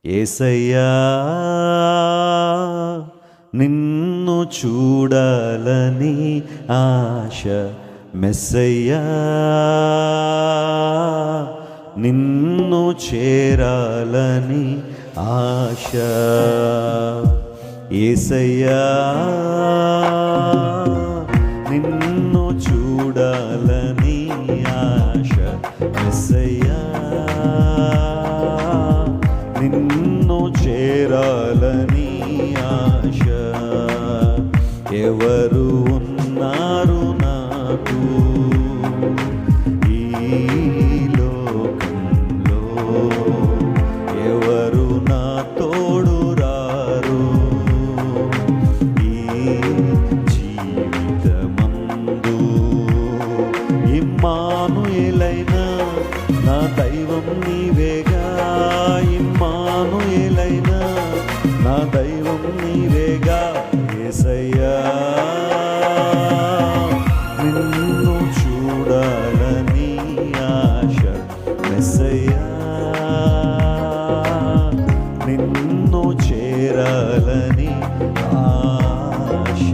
యేసయ్యా నిన్ను చూడాలని ఆశ, మెస్సయ్యా నిన్ను చేరాలని ఆశ. యేసయ్యా నిన్ను చూడాలని ఆశ, మెస్సయ్యా నిన్ను చేరాలని ఆశ. ఎవరు ఉన్నారు నాకు ఈ లోకంలో, ఎవరు నా తోడు రారు ఈ జీవితమందు. ఇమ్మానుయేలైనా నా దైవం నీవేగా, ఇమ్మానుయేలైనా నా దైవం నీవేగా. యేసయ్యా నిన్ను చూడాలని ఆశ, మెస్సయ్యా నిన్ను చేరాలని ఆశ.